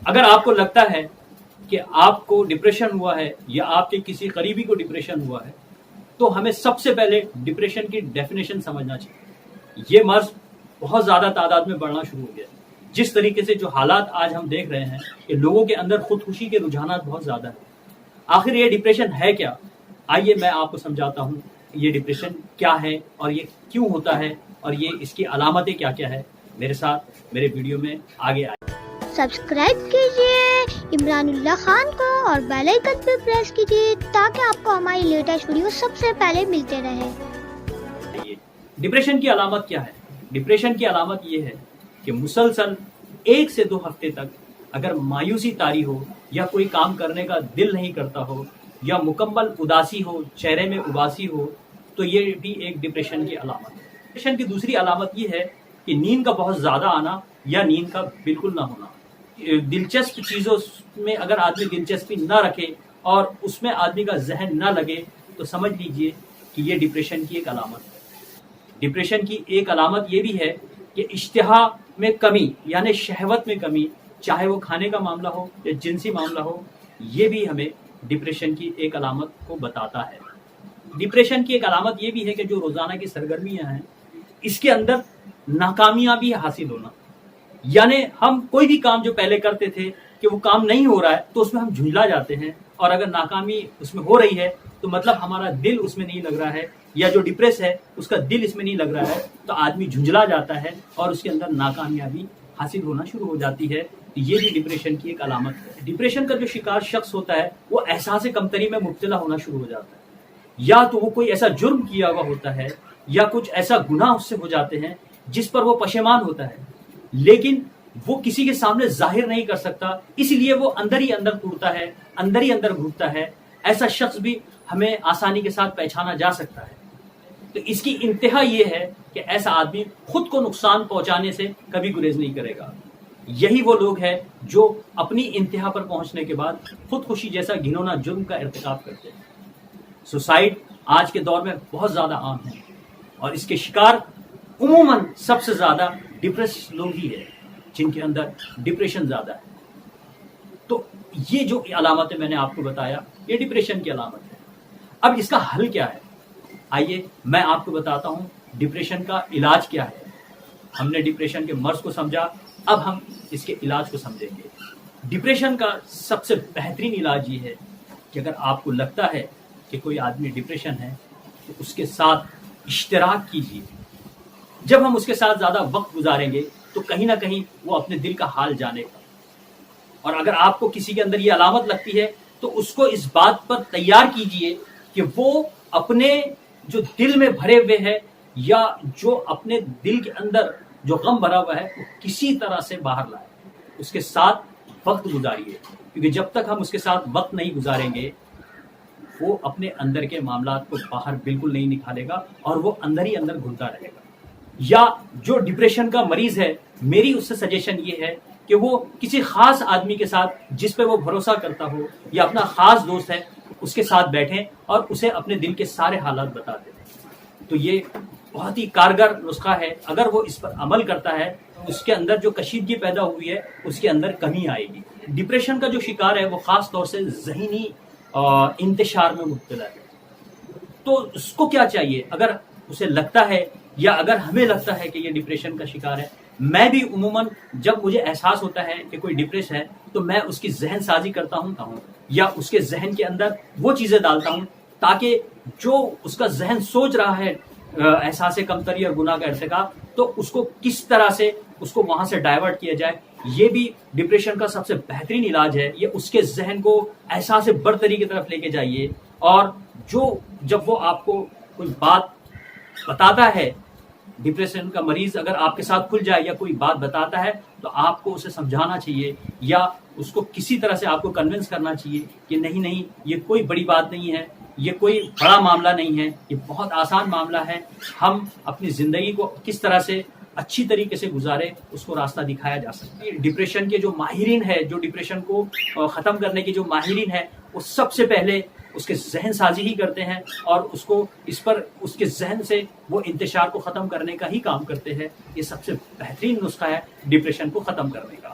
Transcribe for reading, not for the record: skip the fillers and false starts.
اگر آپ کو لگتا ہے کہ آپ کو ڈپریشن ہوا ہے یا آپ کے کسی قریبی کو ڈپریشن ہوا ہے تو ہمیں سب سے پہلے ڈپریشن کی ڈیفینیشن سمجھنا چاہیے۔ یہ مرض بہت زیادہ تعداد میں بڑھنا شروع ہو گیا ہے۔ جس طریقے سے جو حالات آج ہم دیکھ رہے ہیں کہ لوگوں کے اندر خودکشی کے رجحانات بہت زیادہ ہیں۔ آخر یہ ڈپریشن ہے کیا؟ آئیے میں آپ کو سمجھاتا ہوں یہ ڈپریشن کیا ہے اور یہ کیوں ہوتا ہے اور یہ اس کی علامتیں کیا کیا ہے۔ میرے ساتھ میرے ویڈیو میں آگے آئے۔ سبسکرائب کیجیے عمران اللہ خان کو اور بیل آئکن پہ پریس کیجیے تاکہ آپ کو ہماری لیٹسٹ ویڈیو سب سے پہلے ملتے رہے۔ ڈپریشن کی علامت کیا ہے؟ ڈپریشن کی علامت یہ ہے کہ مسلسل 1 سے 2 ہفتے تک اگر مایوسی طاری ہو یا کوئی کام کرنے کا دل نہیں کرتا ہو یا مکمل اداسی ہو، چہرے میں اباسی ہو، تو یہ بھی ایک ڈپریشن کی علامت ہے۔ ڈپریشن کی دوسری علامت یہ ہے کہ نیند کا بہت زیادہ آنا یا نیند کا بالکل نہ ہونا۔ دلچسپ چیزوں میں اگر آدمی دلچسپی نہ رکھے اور اس میں آدمی کا ذہن نہ لگے تو سمجھ لیجئے کہ یہ ڈپریشن کی ایک علامت ہے۔ ڈپریشن کی ایک علامت یہ بھی ہے کہ اشتہا میں کمی یعنی شہوت میں کمی، چاہے وہ کھانے کا معاملہ ہو یا جنسی معاملہ ہو، یہ بھی ہمیں ڈپریشن کی ایک علامت کو بتاتا ہے۔ ڈپریشن کی ایک علامت یہ بھی ہے کہ جو روزانہ کی سرگرمیاں ہیں اس کے اندر ناکامیابی حاصل ہونا، یعنی ہم کوئی بھی کام جو پہلے کرتے تھے کہ وہ کام نہیں ہو رہا ہے تو اس میں ہم جھنجلا جاتے ہیں، اور اگر ناکامی اس میں ہو رہی ہے تو مطلب ہمارا دل اس میں نہیں لگ رہا ہے، یا جو ڈپریس ہے اس کا دل اس میں نہیں لگ رہا ہے، تو آدمی جھنجلا جاتا ہے اور اس کے اندر ناکامیابی حاصل ہونا شروع ہو جاتی ہے۔ یہ بھی ڈپریشن کی ایک علامت ہے۔ ڈپریشن کا جو شکار شخص ہوتا ہے وہ احساس کمتری میں مبتلا ہونا شروع ہو جاتا ہے، یا تو وہ کوئی ایسا جرم کیا ہوا ہوتا ہے یا کچھ ایسا گناہ اس سے ہو جاتے ہیں جس پر وہ پشیمان ہوتا ہے، لیکن وہ کسی کے سامنے ظاہر نہیں کر سکتا، اس لیے وہ اندر ہی اندر ٹوٹتا ہے، اندر ہی اندر گھٹتا ہے۔ ایسا شخص بھی ہمیں آسانی کے ساتھ پہچانا جا سکتا ہے۔ تو اس کی انتہا یہ ہے کہ ایسا آدمی خود کو نقصان پہنچانے سے کبھی گریز نہیں کرے گا۔ یہی وہ لوگ ہیں جو اپنی انتہا پر پہنچنے کے بعد خودکشی جیسا گھنونا جرم کا ارتکاب کرتے ہیں۔ سوسائڈ آج کے دور میں بہت زیادہ عام ہے اور اس کے شکار عموماً سب سے زیادہ ڈپریس لوگ ہی ہیں جن کے اندر ڈپریشن زیادہ ہے۔ تو یہ جو علامتیں میں نے آپ کو بتایا یہ ڈپریشن کی علامت ہے۔ اب اس کا حل کیا ہے؟ آئیے میں آپ کو بتاتا ہوں ڈپریشن کا علاج کیا ہے۔ ہم نے ڈپریشن کے مرض کو سمجھا، اب ہم اس کے علاج کو سمجھیں گے۔ ڈپریشن کا سب سے بہترین علاج یہ ہے کہ اگر آپ کو لگتا ہے کہ کوئی آدمی ڈپریشن ہے تو اس کے ساتھ اشتراک کیجیے۔ جب ہم اس کے ساتھ زیادہ وقت گزاریں گے تو کہیں نہ کہیں وہ اپنے دل کا حال جانے گا، اور اگر آپ کو کسی کے اندر یہ علامت لگتی ہے تو اس کو اس بات پر تیار کیجیے کہ وہ اپنے جو دل میں بھرے ہوئے ہے یا جو اپنے دل کے اندر جو غم بھرا ہوا ہے وہ کسی طرح سے باہر لائے، اس کے ساتھ وقت گزاریے، کیونکہ جب تک ہم اس کے ساتھ وقت نہیں گزاریں گے وہ اپنے اندر کے معاملات کو باہر بالکل نہیں نکالے گا اور وہ اندر ہی اندر گھلتا رہے گا۔ یا جو ڈپریشن کا مریض ہے، میری اس سے سجیشن یہ ہے کہ وہ کسی خاص آدمی کے ساتھ جس پہ وہ بھروسہ کرتا ہو یا اپنا خاص دوست ہے اس کے ساتھ بیٹھیں اور اسے اپنے دل کے سارے حالات بتا دیں۔ تو یہ بہت ہی کارگر نسخہ ہے، اگر وہ اس پر عمل کرتا ہے اس کے اندر جو کشیدگی پیدا ہوئی ہے اس کے اندر کمی آئے گی۔ ڈپریشن کا جو شکار ہے وہ خاص طور سے ذہنی انتشار میں مبتلا ہے۔ تو اس کو کیا چاہیے؟ اگر اسے لگتا ہے یا اگر ہمیں لگتا ہے کہ یہ ڈپریشن کا شکار ہے، میں بھی عموماً جب مجھے احساس ہوتا ہے کہ کوئی ڈپریس ہے تو میں اس کی ذہن سازی کرتا ہوں یا اس کے ذہن کے اندر وہ چیزیں ڈالتا ہوں تاکہ جو اس کا ذہن سوچ رہا ہے احساس کمتری اور گناہ کا ارتکاب، تو اس کو کس طرح سے اس کو وہاں سے ڈائیورٹ کیا جائے۔ یہ بھی ڈپریشن کا سب سے بہترین علاج ہے۔ یہ اس کے ذہن کو احساس برتری کی طرف لے کے جائیے، اور جب وہ آپ کو کوئی بات بتاتا ہے، ڈپریشن کا مریض اگر آپ کے ساتھ کھل جائے یا کوئی بات بتاتا ہے تو آپ کو اسے سمجھانا چاہیے یا اس کو کسی طرح سے آپ کو کنونس کرنا چاہیے کہ نہیں یہ کوئی بڑی بات نہیں ہے، یہ کوئی بڑا معاملہ نہیں ہے، یہ بہت آسان معاملہ ہے، ہم اپنی زندگی کو کس طرح سے اچھی طریقے سے گزارے اس کو راستہ دکھایا جا سکتا ہے۔ ڈپریشن کے جو ماہرین ہیں، جو ڈپریشن کو ختم کرنے کے جو ماہرین ہیں، وہ سب سے پہلے اس کے ذہن سازی ہی کرتے ہیں اور اس کے ذہن سے وہ انتشار کو ختم کرنے کا ہی کام کرتے ہیں۔ یہ سب سے بہترین نسخہ ہے ڈپریشن کو ختم کرنے کا۔